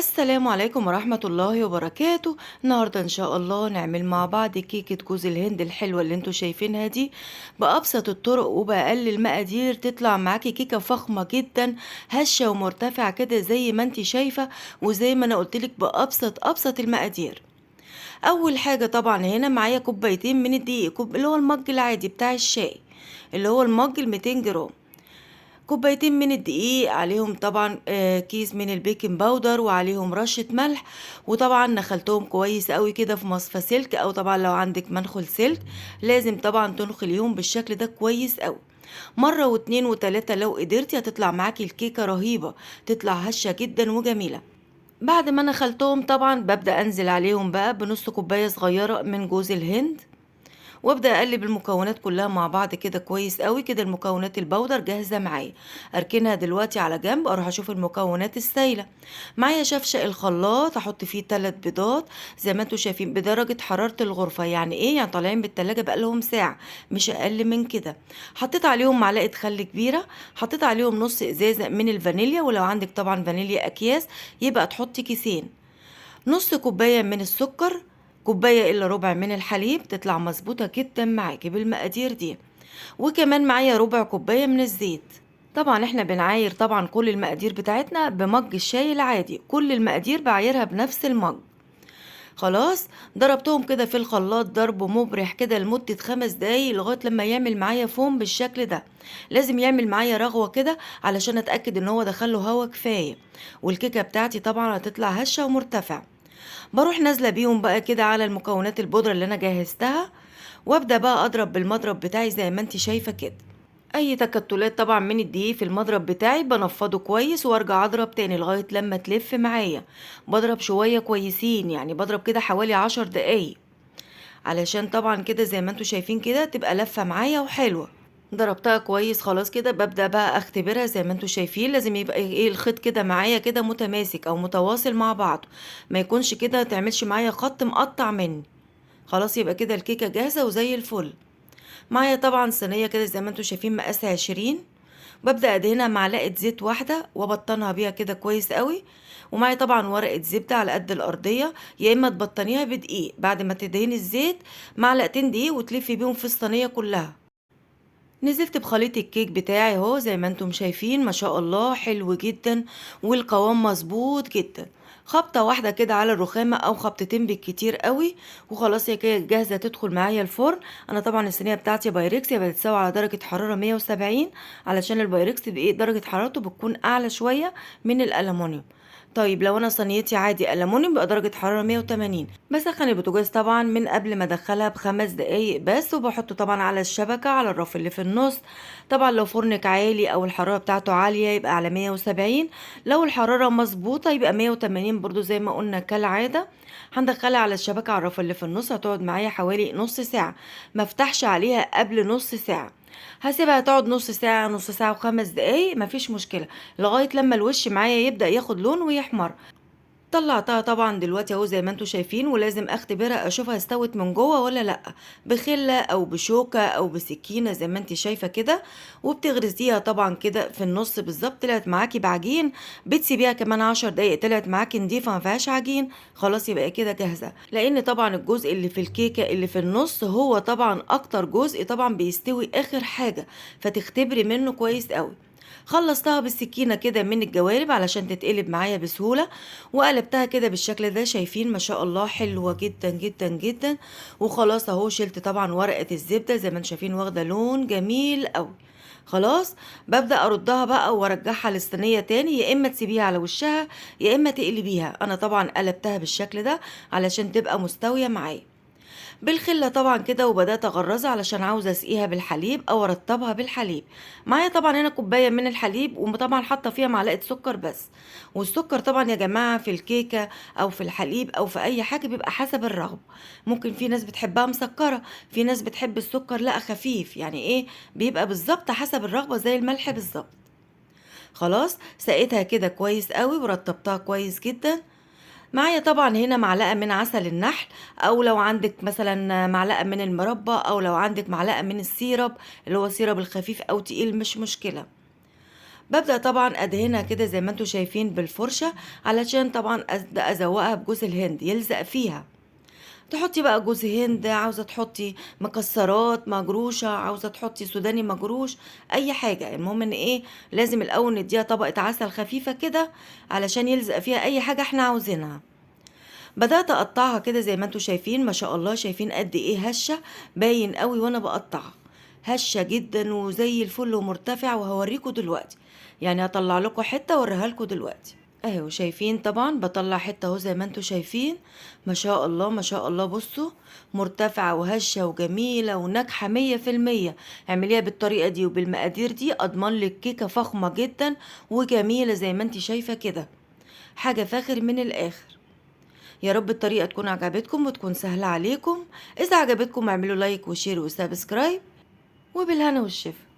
السلام عليكم ورحمة الله وبركاته. النهاردة إن شاء الله نعمل مع بعض كيكة جوز الهند الحلوة اللي انتوا شايفينها دي بأبسط الطرق وبأقل المقادير، تطلع معاكي كيكة فخمة جدا هشة ومرتفعة كده زي ما انتي شايفة، وزي ما انا قلتلك بأبسط المقادير. أول حاجة طبعا هنا معايا كوبايتين من الدقيق، اللي هو المج العادي بتاع الشاي، اللي هو المج 200 جرام. كوبايتين من الدقيق عليهم طبعا كيس من البيكنج باودر وعليهم رشة ملح، وطبعا نخلتهم كويس قوي كده في مصفى سلك، او طبعا لو عندك منخل سلك لازم طبعا تنخليهم بالشكل ده كويس قوي مرة واتنين وتلاتة. لو قدرتي هتطلع معاكي الكيكة رهيبة، تطلع هشة جدا وجميلة. بعد ما نخلتهم طبعا ببدأ انزل عليهم بقى بنص كوباية صغيرة من جوز الهند، وابدا اقلب المكونات كلها مع بعض كده كويس قوي كده. المكونات البودر جاهزه معايا، اركنها دلوقتي على جنب. اروح اشوف المكونات السايله. معايا شفشق الخلاط، احط فيه 3 بيضات زي ما انتوا شايفين بدرجه حراره الغرفه. يعني ايه؟ يعني طالعين بالتلاجة بقالهم ساعه، مش اقل من كده. حطيت عليهم معلقه خل كبيره، حطيت عليهم نص ازازه من الفانيليا، ولو عندك طبعا فانيليا اكياس يبقى تحطي كيسين. نص كوباية من السكر، كوباية إلا ربع من الحليب، تطلع مظبوطة جدا معاكي بالمقادير دي. وكمان معايا ربع كوباية من الزيت. طبعا احنا بنعاير طبعا كل المقادير بتاعتنا بمج الشاي العادي، كل المقادير بعايرها بنفس المج. خلاص، ضربتهم كده في الخلاط ضرب مبرح كده لمدة 5 دقايق لغاية لما يعمل معايا فوم بالشكل ده. لازم يعمل معايا رغوة كده علشان اتأكد ان هو دخله هوا كفاية، والكيكة بتاعتي طبعا هتطلع هشة ومرتفعة. باروح نازلة بيهم بقى كده على المكونات البودرة اللي أنا جهزتها، وأبدأ بقى أضرب بالمضرب بتاعي زي ما انتي شايفة كده. أي تكتلات طبعا من الدقيق في المضرب بتاعي بنفضه كويس وأرجع أضرب تاني لغاية لما تلف معايا. بضرب شوية كويسين، يعني بضرب كده حوالي 10 دقايق، علشان طبعا كده زي ما انتوا شايفين كده تبقى لفة معايا وحلوة. ضربتها كويس خلاص كده، ببدأ بقى اختبرها زي ما انتوا شايفين. لازم يبقى ايه الخيط كده معايا كده متماسك او متواصل مع بعض، ما يكونش كده تعملش معايا خط مقطع مني. خلاص، يبقى كده الكيكة جاهزة وزي الفل. معايا طبعا صينية كده زي ما انتوا شايفين مقاسها 20. ببدأ ادهنها معلقة زيت واحدة وابطنها بيها كده كويس قوي. ومعايا طبعا ورقة زبدة على قد الأرضية، يا إما تبطنيها بدقيق بعد ما تدهني الزيت، معلقتين دقيق وتلفي بيهم في الصينية كلها. نزلت بخليط الكيك بتاعي اهو زي ما انتم شايفين، ما شاء الله حلو جدا والقوام مظبوط جدا. خبطة واحدة كده على الرخامة او خبطتين بالكتير قوي، وخلاص هي كده جاهزة تدخل معايا الفرن. انا طبعا الصينية بتاعتي بايركس، يبقى بتتسوى على درجة حرارة 170، علشان البايركس بايه درجة حرارته بتكون اعلى شوية من الالومنيوم. طيب لو انا صينيتي عادي ألمونيوم بقى درجة حرارة 180. بسخن البوتاجاز طبعا من قبل ما ادخلها ب5 دقايق بس، وبحطه طبعا على الشبكة على الرف اللي في النص. طبعا لو فرنك عالي او الحرارة بتاعته عالية يبقى على 170، لو الحرارة مظبوطة يبقى 180 برضو زي ما قلنا كالعادة. هندخلها على الشبكة على الرف اللي في النص، هتقعد معايا حوالي نص ساعة. مفتحش عليها قبل نص ساعة، هسيبها تقعد نص ساعة نص ساعة و5 دقايق مفيش مشكلة، لغاية لما الوش معايا يبدأ ياخد لون ويحمر. طلعتها طبعا دلوقتي اهو زي ما انتوا شايفين، ولازم اختبرها اشوفها استوت من جوه ولا لا، بخله او بشوكه او بسكينه زي ما انت شايفه كده. وبتغرزيها طبعا كده في النص بالظبط، طلعت معاكي بعجين بتسيبيها كمان 10 دقايق طلعت معاكي نضيفه ما فيهاش عجين، خلاص يبقى كده جاهزه. لان طبعا الجزء اللي في الكيكه اللي في النص هو طبعا اكتر جزء طبعا بيستوي اخر حاجه، فتختبري منه كويس قوي. خلصتها بالسكينة كده من الجوانب علشان تتقلب معايا بسهولة، وقلبتها كده بالشكل ده. شايفين ما شاء الله حلوة جدا جدا جدا. وخلاص اهو شلت طبعا ورقة الزبدة زي ما انتم شايفين واخدة لون جميل قوي. خلاص، ببدأ أردها بقى وأرجعها للصينية تاني، يا إما تسيبيها على وشها يا إما تقلبيها. أنا طبعا قلبتها بالشكل ده علشان تبقى مستوية معايا بالخلة طبعا كده، وبدأت أغرزها علشان عاوزة أسقيها بالحليب أو أرطبها بالحليب. معايا طبعا هنا كوباية من الحليب، وطبعا حاطة فيها معلقة سكر بس. والسكر طبعا يا جماعة في الكيكة أو في الحليب أو في أي حاجة بيبقى حسب الرغبة. ممكن في ناس بتحبها مسكرة، في ناس بتحب السكر لا خفيف، يعني إيه بيبقى بالظبط حسب الرغبة زي الملح بالظبط. خلاص سقيتها كده كويس قوي ورطبتها كويس جدا. معايا طبعا هنا معلقة من عسل النحل، او لو عندك مثلا معلقة من المربى، او لو عندك معلقة من السيرب اللي هو السيرب الخفيف او تقيل مش مشكلة. بابدأ طبعًا أدهنها كده زي ما أنتم شايفين بالفرشة، علشان طبعًا أزوّقها بجوز الهند يلزق فيها. تحطي بقى جوز هند، عاوزة تحطي مكسرات مجروشة، عاوزة تحطي سوداني مجروش، أي حاجة، المهم إن إيه، لازم الأول نديها طبقة عسل خفيفة كده علشان يلزق فيها أي حاجة إحنا عاوزينها. بدأت أقطعها كده زي ما انتوا شايفين، ما شاء الله شايفين قد إيه هشة، باين قوي وأنا بقطعها، هشة جدا وزي الفل ومرتفع، وهوريكم دلوقتي، يعني هطلع لكم حتة وأوريها لكم دلوقتي. اهو شايفين طبعا بطلع حتة اهو زي ما انتوا شايفين، ما شاء الله ما شاء الله، بصوا مرتفعة وهشة وجميلة وناجحة 100%. اعمليها بالطريقة دي وبالمقادير دي أضمن لك كيكة فخمة جدا وجميلة زي ما انت شايفة كده، حاجة فاخر من الآخر. يا رب الطريقة تكون عجبتكم وتكون سهلة عليكم. إذا عجبتكم اعملوا لايك وشير وسبسكرايب، وبالهنا والشفا.